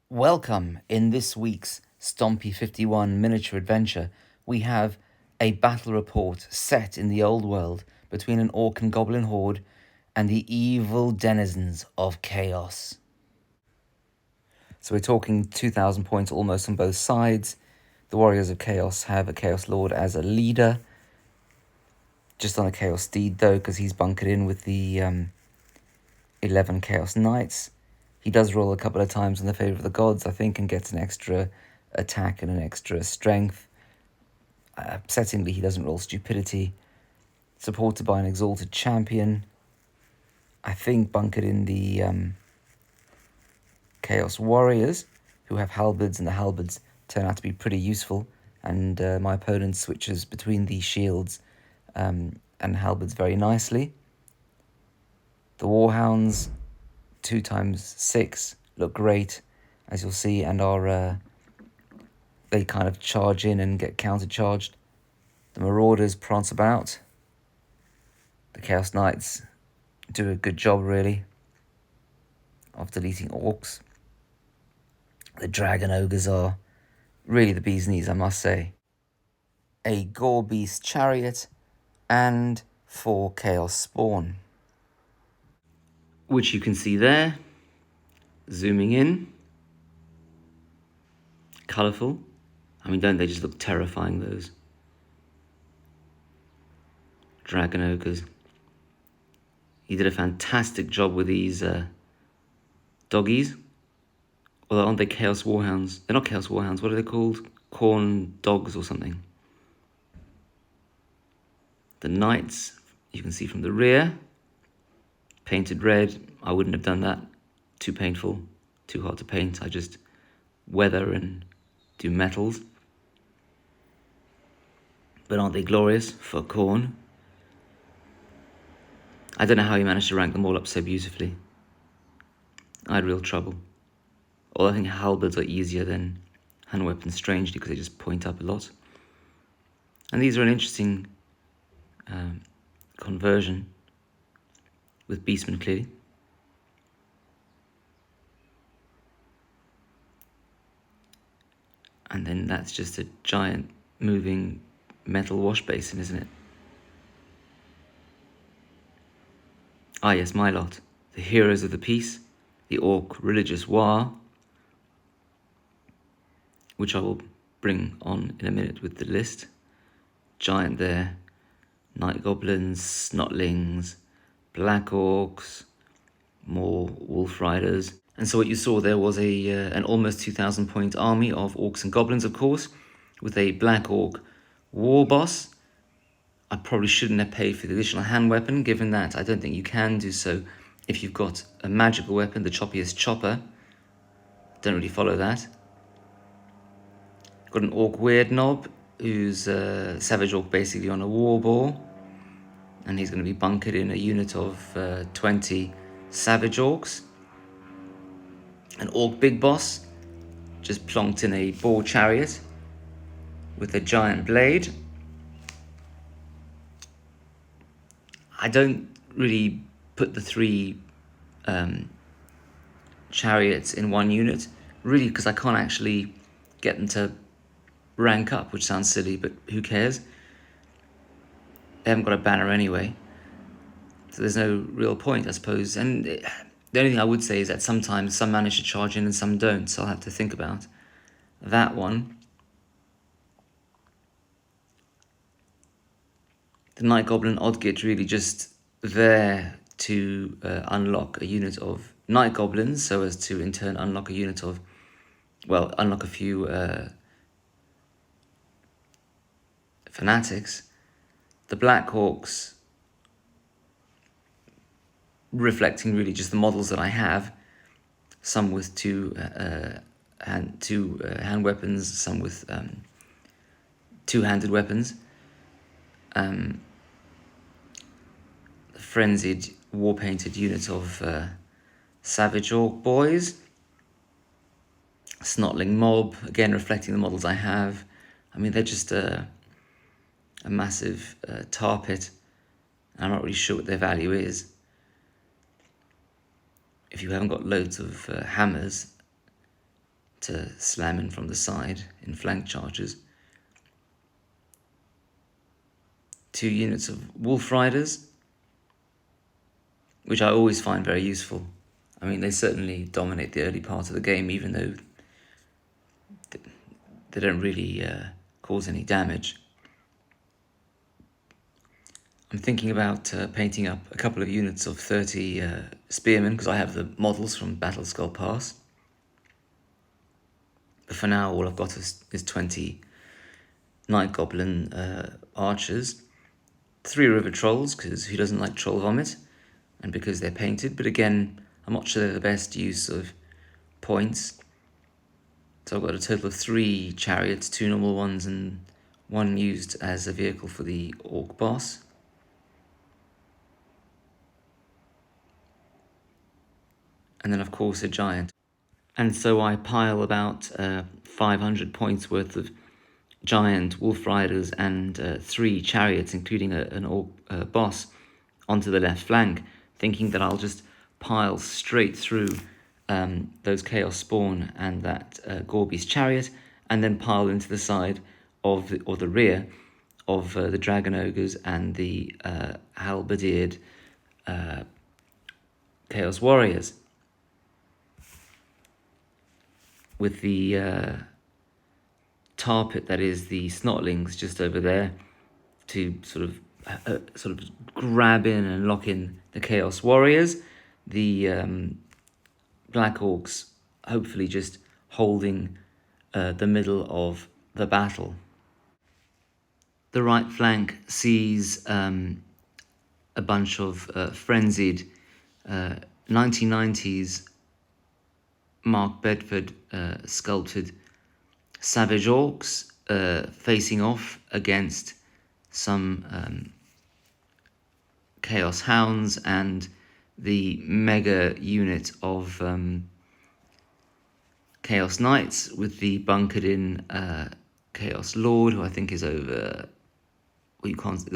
Welcome. In this week's Stompy 51 miniature adventure, we have a battle report set in the old world between an orc and goblin horde and the evil denizens of chaos. So we're talking 2,000 points almost on both sides. The warriors of chaos have a chaos lord as a leader, just on a chaos steed though, because he's bunkered in with the 11 chaos knights. He does roll a couple of times in the favour of the gods, I think, and gets an extra attack and an extra strength. Upsettingly, he doesn't roll stupidity. Supported by an exalted champion. I think bunkered in the Chaos Warriors, who have halberds, and the halberds turn out to be pretty useful. And my opponent switches between the shields and halberds very nicely. The Warhounds, 2x6, look great, as you'll see, and are they kind of charge in and get counter-charged. The Marauders prance about. The Chaos Knights do a good job, really, of deleting orcs. The Dragon Ogres are really the bee's knees, I must say. A Gore Beast Chariot and 4 Chaos Spawn, which you can see there. Zooming in. Colourful. I mean, don't they just look terrifying, those Dragon Ogres? He did a fantastic job with these doggies. Although aren't they Chaos Warhounds? They're not Chaos Warhounds. What are they called? Corn Dogs or something. The Knights, you can see from the rear. Painted red. I wouldn't have done that. Too painful. Too hard to paint. I just weather and do metals. But aren't they glorious for Khorne? I don't know how he managed to rank them all up so beautifully. I had real trouble. Although I think halberds are easier than hand weapons, strangely, because they just point up a lot. And these are an interesting conversion with Beastmen, clearly. And then that's just a giant moving metal wash basin, isn't it? Ah yes, my lot. The heroes of the peace, the orc religious war, which I will bring on in a minute with the list. Giant there. Night goblins, snotlings, black orcs, more wolf riders. And so what you saw there was an almost 2,000 point army of orcs and goblins, of course, with a black orc war boss. I probably shouldn't have paid for the additional hand weapon, given that I don't think you can do so if you've got a magical weapon, the choppiest chopper. Don't really follow that. Got an orc weird knob, who's a savage orc basically on a war boar. And he's going to be bunkered in a unit of 20 savage orcs. An orc big boss, just plonked in a boar chariot with a giant blade. I don't really put the 3 chariots in one unit, really, because I can't actually get them to rank up, which sounds silly, but who cares? They haven't got a banner anyway, so there's no real point, I suppose. And the only thing I would say is that sometimes some manage to charge in and some don't, so I'll have to think about that one. The Night Goblin Oddgit really just there to unlock a unit of Night Goblins, so as to in turn unlock a unit of, well, unlock a few fanatics. The Black Hawks, reflecting really just the models that I have, some with two hand weapons, some with two-handed weapons. The frenzied war-painted unit of savage orc boys. Snotling mob, again reflecting the models I have. I mean, they're just a massive tar pit. I'm not really sure what their value is. If you haven't got loads of hammers, to slam in from the side in flank charges. 2 units of wolf riders, which I always find very useful. I mean, they certainly dominate the early part of the game, even though they don't really cause any damage. I'm thinking about painting up a couple of units of 30 spearmen, because I have the models from Battle Skull Pass. But for now, all I've got is 20 Night Goblin archers, 3 River Trolls, because who doesn't like troll vomit, and because they're painted. But again, I'm not sure they're the best use of points. So I've got a total of 3 chariots, 2 normal ones, and 1 used as a vehicle for the Orc boss. And then, of course, a giant. And so I pile about 500 points worth of giant wolf riders and 3 chariots, including an orc boss, onto the left flank, thinking that I'll just pile straight through those Chaos Spawn and that Gorby's chariot, and then pile into the side of the rear of the Dragon Ogres and the halberdier Chaos Warriors, with the tar pit, that is the Snotlings, just over there to sort of grab in and lock in the Chaos Warriors. The Black Orcs hopefully just holding the middle of the battle. The right flank sees a bunch of frenzied 1990s Mark Bedford sculpted Savage Orcs facing off against some Chaos Hounds and the mega unit of Chaos Knights, with the bunkered in Chaos Lord, who I think is over, well, you can't,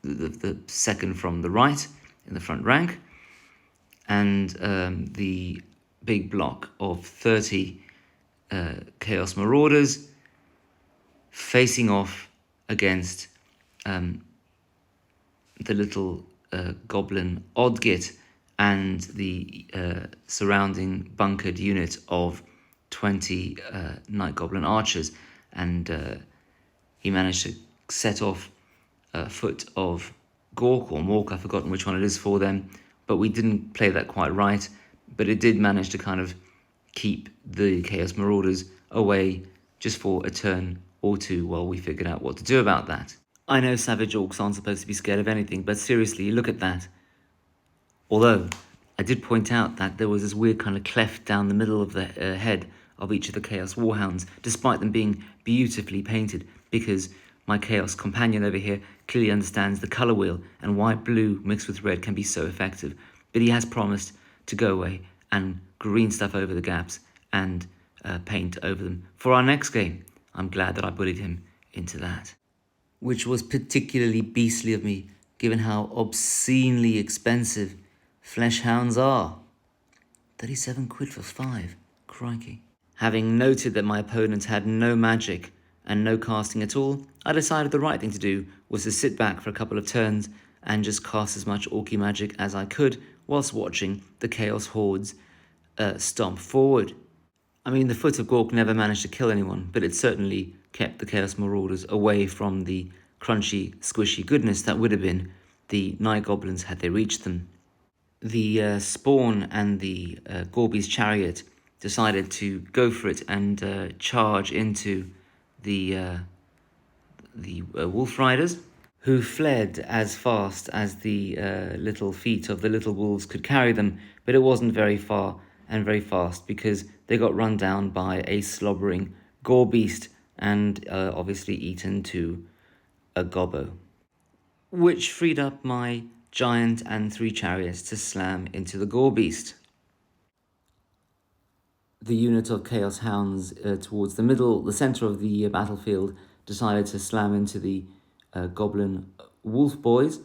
the second from the right in the front rank, and the big block of 30 Chaos Marauders facing off against the little goblin Oddgit and the surrounding bunkered unit of 20 Night Goblin archers. And he managed to set off a foot of Gork or Mork, I've forgotten which one it is for them, but we didn't play that quite right. But it did manage to kind of keep the Chaos Marauders away just for a turn or 2 while we figured out what to do about that. I know Savage Orcs aren't supposed to be scared of anything, but seriously, look at that. Although, I did point out that there was this weird kind of cleft down the middle of the head of each of the Chaos Warhounds, despite them being beautifully painted, because my Chaos companion over here clearly understands the colour wheel and why blue mixed with red can be so effective. But he has promised to go away and green stuff over the gaps and paint over them for our next game. I'm glad that I bullied him into that. Which was particularly beastly of me, given how obscenely expensive flesh hounds are. 37 quid for 5. Crikey. Having noted that my opponent had no magic and no casting at all, I decided the right thing to do was to sit back for a couple of turns and just cast as much Orky magic as I could whilst watching the Chaos Hordes stomp forward. I mean, the Foot of Gork never managed to kill anyone, but it certainly kept the Chaos Marauders away from the crunchy, squishy goodness that would have been the Night Goblins had they reached them. The Spawn and the Gorby's chariot decided to go for it and charge into the Wolf Riders, who fled as fast as the little feet of the little wolves could carry them, but it wasn't very far and very fast, because they got run down by a slobbering gore beast and obviously eaten to a gobbo, which freed up my giant and 3 chariots to slam into the gore beast. The unit of Chaos Hounds towards the centre of the battlefield decided to slam into the Goblin Wolf Boys,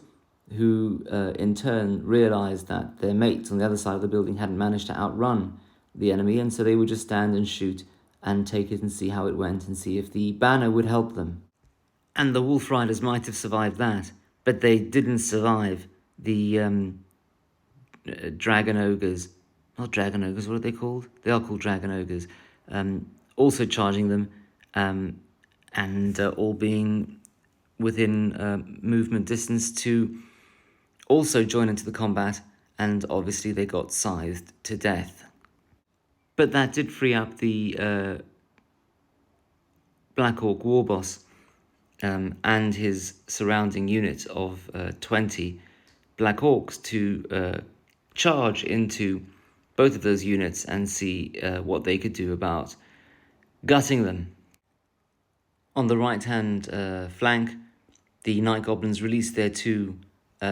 who in turn realised that their mates on the other side of the building hadn't managed to outrun the enemy, and so they would just stand and shoot and take it and see how it went and see if the banner would help them. And the Wolf Riders might have survived that, but they didn't survive the Dragon Ogres. Not Dragon Ogres, what are they called? They are called Dragon Ogres. Also charging them, and all being within movement distance to also join into the combat, and obviously they got scythed to death. But that did free up the Black Orc war boss and his surrounding unit of 20 Black Orcs to charge into both of those units and see what they could do about gutting them. On the right-hand flank, the Night Goblins released their two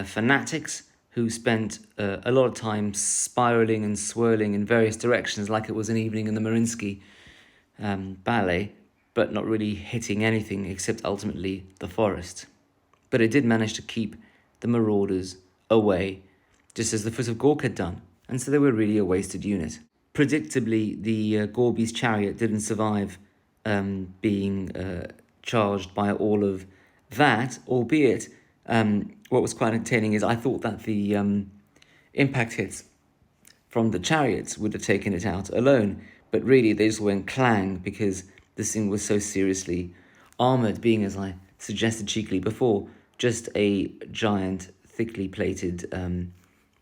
fanatics who spent a lot of time spiraling and swirling in various directions like it was an evening in the Marinsky ballet, but not really hitting anything except ultimately the forest. But it did manage to keep the Marauders away, just as the Foot of Gork had done, and so they were really a wasted unit. Predictably, the Gorby's chariot didn't survive being charged by all of that, albeit what was quite entertaining is I thought that the impact hits from the chariots would have taken it out alone, but really they just went clang because this thing was so seriously armoured, being, as I suggested cheekily before, just a giant, thickly plated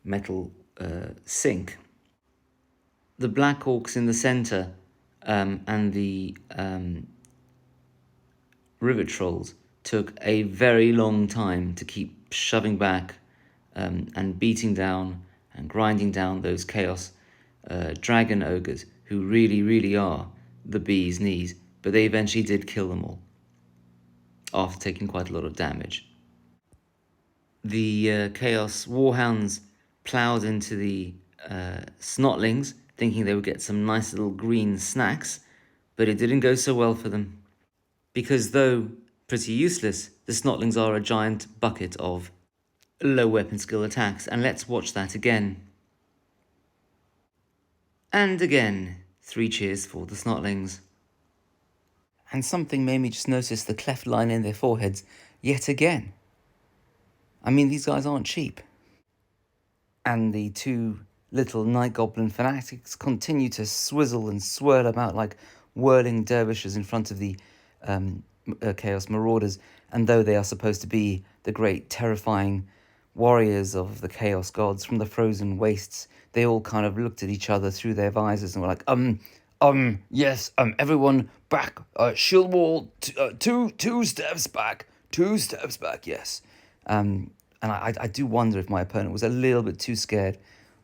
metal sink. The Black Orcs in the centre and the River Trolls took a very long time to keep shoving back and beating down and grinding down those Chaos Dragon Ogres, who really, really are the bee's knees, but they eventually did kill them all after taking quite a lot of damage. The Chaos Warhounds ploughed into the Snotlings, thinking they would get some nice little green snacks, but it didn't go so well for them. Because though pretty useless, the Snotlings are a giant bucket of low weapon skill attacks, and let's watch that again. And again, 3 cheers for the Snotlings. And something made me just notice the cleft line in their foreheads yet again. I mean, these guys aren't cheap. And the 2 little Night Goblin fanatics continue to swizzle and swirl about like whirling dervishes in front of the Chaos Marauders, and though they are supposed to be the great terrifying warriors of the Chaos Gods from the frozen wastes, they all kind of looked at each other through their visors and were like, yes, everyone back, shield wall, 2 steps back, 2 steps back, yes. And I do wonder if my opponent was a little bit too scared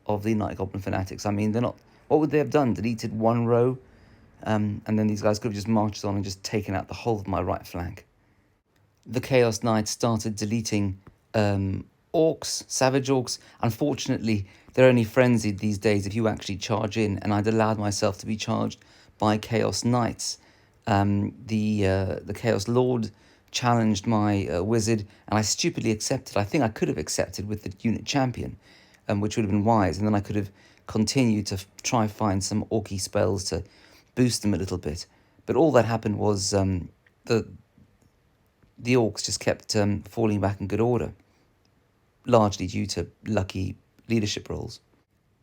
of the Night Goblin fanatics. I mean, they're not, what would they have done? Deleted 1 row? And then these guys could have just marched on and just taken out the whole of my right flank. The Chaos Knights started deleting orcs, savage orcs. Unfortunately, they're only frenzied these days if you actually charge in, and I'd allowed myself to be charged by Chaos Knights. The Chaos Lord challenged my wizard, and I stupidly accepted. I think I could have accepted with the unit champion, which would have been wise, and then I could have continued to try find some orky spells to boost them a little bit. But all that happened was the orcs just kept falling back in good order, largely due to lucky leadership roles.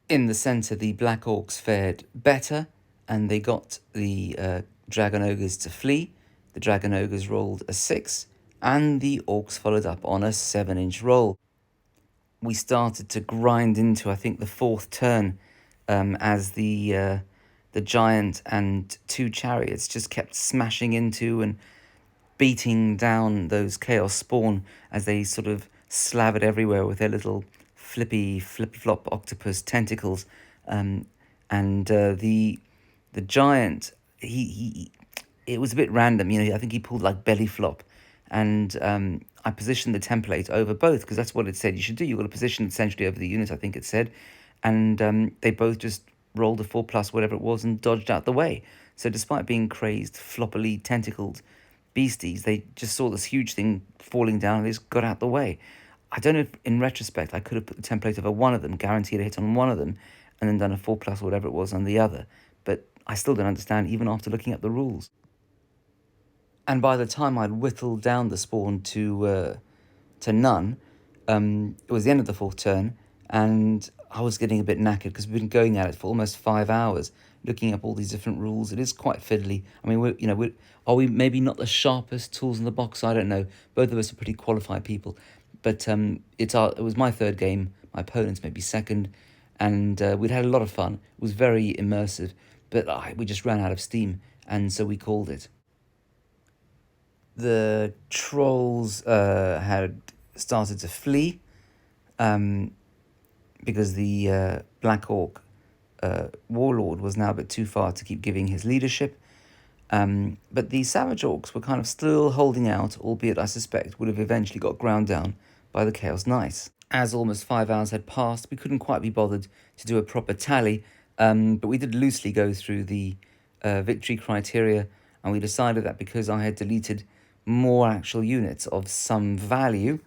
In the centre, the Black Orcs fared better, and they got the Dragon Ogres to flee. The Dragon Ogres rolled a 6, and the Orcs followed up on a 7-inch roll. We started to grind into, I think, the 4th turn as the giant and 2 chariots just kept smashing into and beating down those Chaos Spawn as they sort of slavered everywhere with their little flippy flip-flop octopus tentacles. The giant, he it was a bit random, you know. I think he pulled like belly flop, and I positioned the template over both because that's what it said you should do. You've got to position it essentially over the unit, I think it said, and they both just rolled a 4+ whatever it was and dodged out the way. So despite being crazed, floppily tentacled beasties, they just saw this huge thing falling down and they just got out the way. I don't know if in retrospect I could have put the template over one of them, guaranteed a hit on one of them, and then done a 4+ or whatever it was on the other. But I still don't understand, even after looking at the rules. And by the time I'd whittled down the spawn to none, it was the end of the fourth turn, and I was getting a bit knackered because we've been going at it for almost 5 hours, looking up all these different rules. It is quite fiddly. I mean, are we maybe not the sharpest tools in the box? I don't know. Both of us are pretty qualified people, but it was my third game. My opponent's maybe second, and we'd had a lot of fun. It was very immersive, but we just ran out of steam, and so we called it. The trolls had started to flee because the Black Orc warlord was now a bit too far to keep giving his leadership. But the Savage Orcs were kind of still holding out, albeit I suspect would have eventually got ground down by the Chaos Knights. As almost 5 hours had passed, we couldn't quite be bothered to do a proper tally, but we did loosely go through the victory criteria, and we decided that because I had deleted more actual units of some value,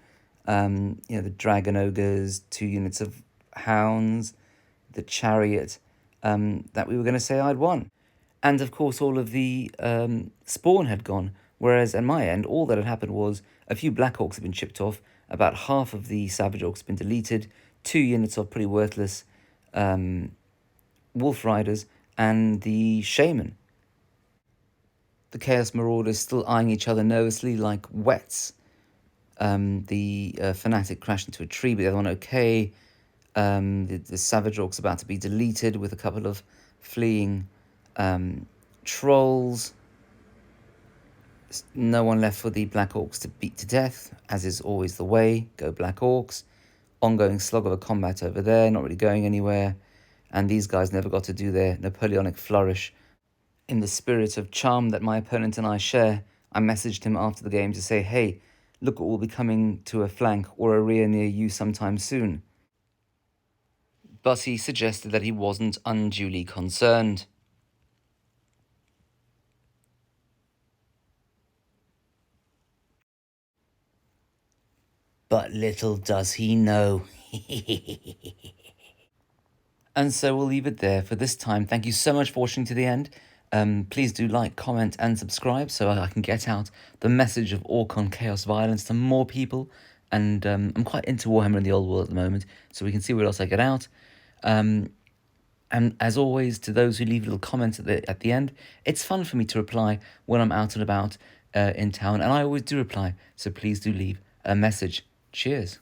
the Dragon Ogres, 2 units of Hounds, the Chariot, that we were going to say I'd won. And of course, all of the spawn had gone, whereas at my end, all that had happened was a few Black Orcs had been chipped off, about half of the Savage Orcs had been deleted, 2 units of pretty worthless Wolf Riders, and the Shaman. The Chaos Marauders still eyeing each other nervously like wets. The Fanatic crashed into a tree, but the other one okay. The Savage Orcs about to be deleted with a couple of fleeing trolls. No one left for the Black Orcs to beat to death, as is always the way. Go Black Orcs. Ongoing slog of a combat over there, not really going anywhere. And these guys never got to do their Napoleonic flourish. In the spirit of charm that my opponent and I share, I messaged him after the game to say, hey, look what will be coming to a flank or a rear near you sometime soon. But he suggested that he wasn't unduly concerned. But little does he know. And so we'll leave it there for this time. Thank you so much for watching to the end. Please do like, comment, and subscribe so I can get out the message of Orcon Chaos Violence to more people. And I'm quite into Warhammer in the Old World at the moment, so we can see what else I get out. And as always, to those who leave little comments at the end, it's fun for me to reply when I'm out and about in town, and I always do reply, so please do leave a message. Cheers.